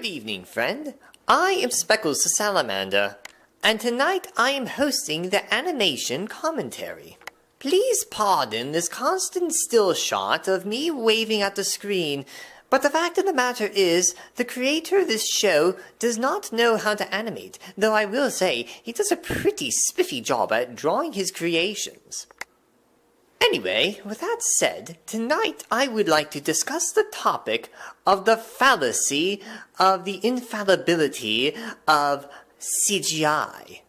Good evening, friend. I am Speckles the Salamander, and tonight I am hosting the animation commentary. Please pardon this constant still shot of me waving at the screen, but the fact of the matter is, the creator of this show does not know how to animate, though I will say he does a pretty spiffy job at drawing his creations. Anyway, with that said, tonight I would like to discuss the topic of the fallacy of the infallibility of CGI.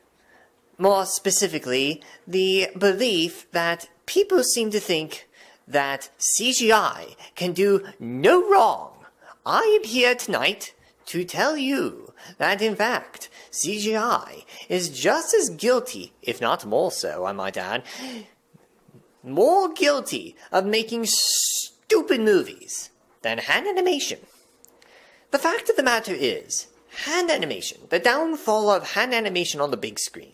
More specifically, the belief that people seem to think that CGI can do no wrong. I am here tonight to tell you that in fact, CGI is just as guilty, if not more so, I might add, more guilty of making stupid movies than hand animation. The fact of the matter is, hand animation, the downfall of hand animation on the big screen,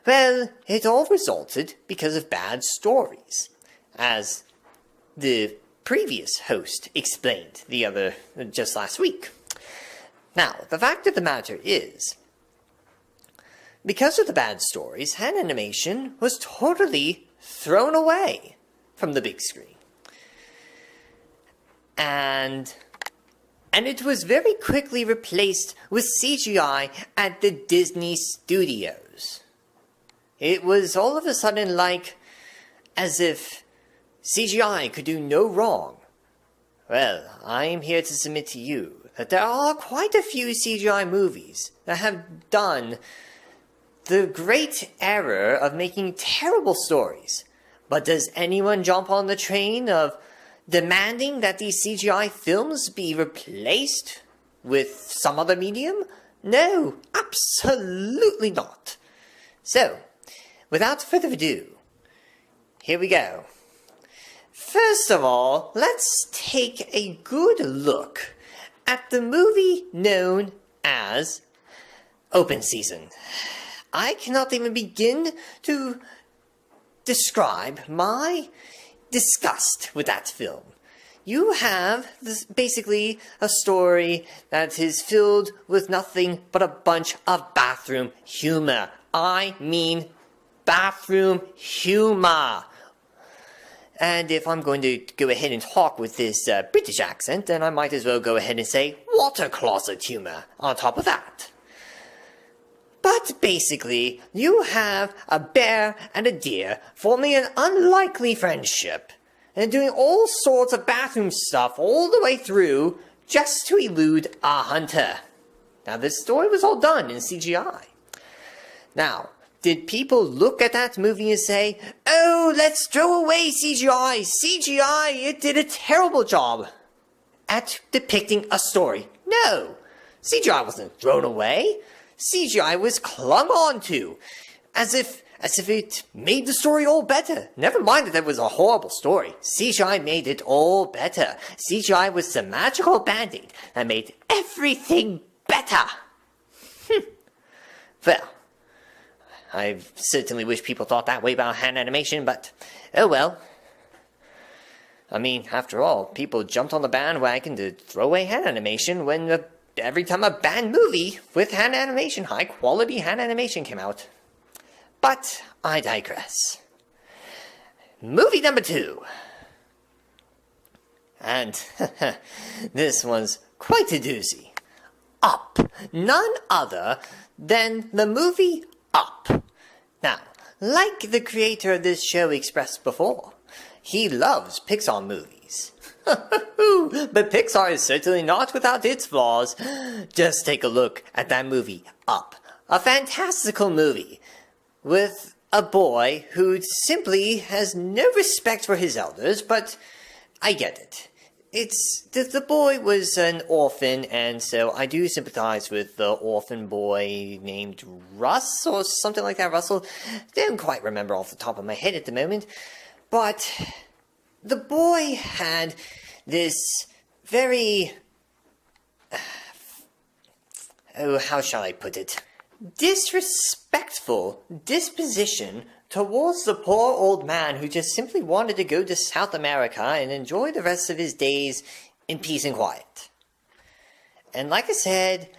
well, it all resulted because of bad stories, as the previous host explained just last week. Now, the fact of the matter is, because of the bad stories, hand animation was totally thrown away from the big screen. And it was very quickly replaced with CGI at the Disney studios. It was all of a sudden like as if CGI could do no wrong. Well, I am here to submit to you that there are quite a few CGI movies that have done the great error of making terrible stories. But does anyone jump on the train of demanding that these CGI films be replaced with some other medium? No, absolutely not. So, without further ado, here we go. First of all, let's take a good look at the movie known as Open Season. I cannot even begin to describe my disgust with that film. You have basically a story that is filled with nothing but a bunch of bathroom humor. I mean bathroom humor. And if I'm going to go ahead and talk with this British accent, then I might as well go ahead and say water closet humor on top of that. But basically, you have a bear and a deer forming an unlikely friendship and doing all sorts of bathroom stuff all the way through just to elude a hunter. Now, this story was all done in CGI. Now, did people look at that movie and say, "Oh, let's throw away CGI. CGI, it did a terrible job at depicting a story"? No, CGI wasn't thrown away. CGI was clung on to, as if it made the story all better. Never mind that it was a horrible story. CGI made it all better. CGI was the magical band-aid that made everything better. Well, I certainly wish people thought that way about hand animation, but oh well. I mean, after all, people jumped on the bandwagon to throw away hand animation when every time a bad movie with hand animation, high quality hand animation came out. But I digress. Movie number 2. And this one's quite a doozy. Up. None other than the movie Up. Now, like the creator of this show expressed before, he loves Pixar movies. But Pixar is certainly not without its flaws. Just take a look at that movie, Up. A fantastical movie with a boy who simply has no respect for his elders, but I get it. The boy was an orphan, and so I do sympathize with the orphan boy named Russ, or something like that, Russell. Don't quite remember off the top of my head at the moment, but the boy had this very, how shall I put it, disrespectful disposition towards the poor old man who just simply wanted to go to South America and enjoy the rest of his days in peace and quiet. And like I said,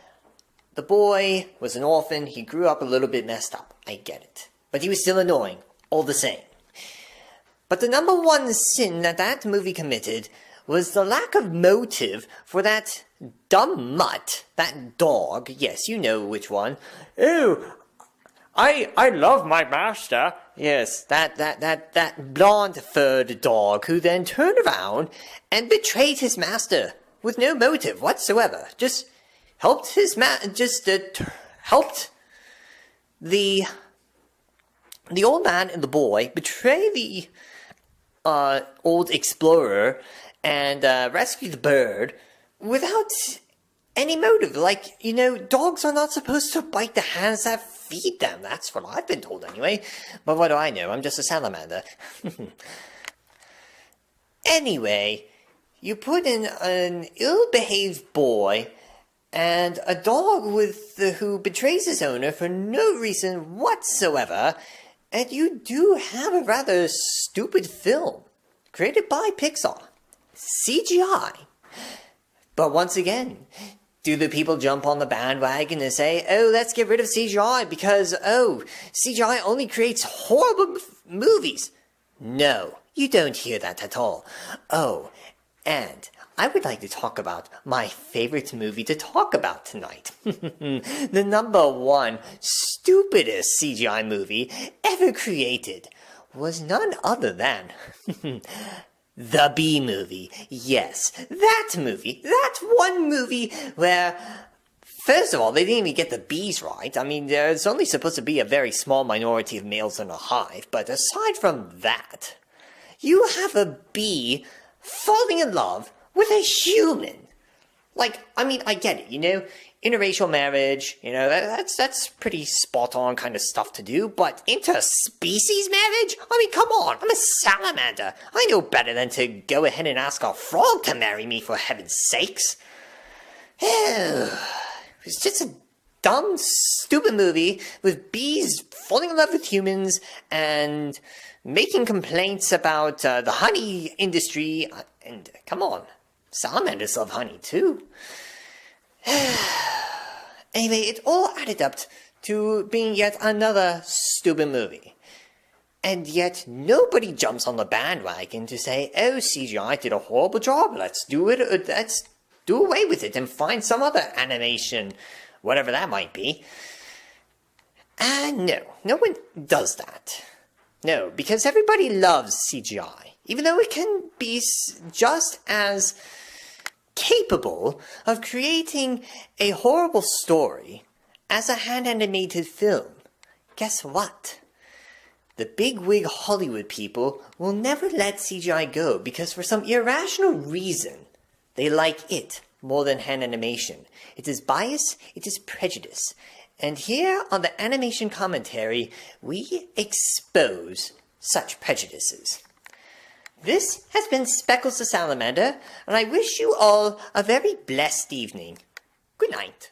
the boy was an orphan. He grew up a little bit messed up. I get it. But he was still annoying, all the same. But the number one sin that movie committed was the lack of motive for that dumb mutt, that dog. Yes, you know which one. Oh, I love my master. Yes, that blonde-furred dog who then turned around and betrayed his master with no motive whatsoever. Just helped helped the old man and the boy betray the old explorer and rescue the bird without any motive. Like, you know, dogs are not supposed to bite the hands that feed them. That's what I've been told anyway. But what do I know? I'm just a salamander. Anyway, you put in an ill-behaved boy and a dog who betrays his owner for no reason whatsoever, and you do have a rather stupid film created by Pixar. CGI. But once again, do the people jump on the bandwagon and say, oh, let's get rid of CGI because, oh, CGI only creates horrible movies? No, you don't hear that at all. Oh, and I would like to talk about my favorite movie to talk about tonight. The number one stupidest CGI movie ever created was none other than The Bee Movie. Yes, that movie. That one movie where, first of all, they didn't even get the bees right. I mean, there's only supposed to be a very small minority of males in a hive, but aside from that, you have a bee falling in love with a human. Like, I mean, I get it, you know, interracial marriage, you know, that's pretty spot on kind of stuff to do, but interspecies marriage? I mean, come on, I'm a salamander. I know better than to go ahead and ask a frog to marry me, for heaven's sakes. It was just a dumb, stupid movie with bees falling in love with humans and making complaints about the honey industry. And come on, salamanders love honey too. Anyway, it all added up to being yet another stupid movie. And yet nobody jumps on the bandwagon to say, oh, CGI did a horrible job, let's do it, let's do away with it and find some other animation, whatever that might be. No one does that. No, because everybody loves CGI, even though it can be just as capable of creating a horrible story as a hand-animated film. Guess what? The big-wig Hollywood people will never let CGI go because for some irrational reason, they like it more than hand animation. It is bias, it is prejudice. And here on the animation commentary, we expose such prejudices. This has been Speckles the Salamander, and I wish you all a very blessed evening. Good night.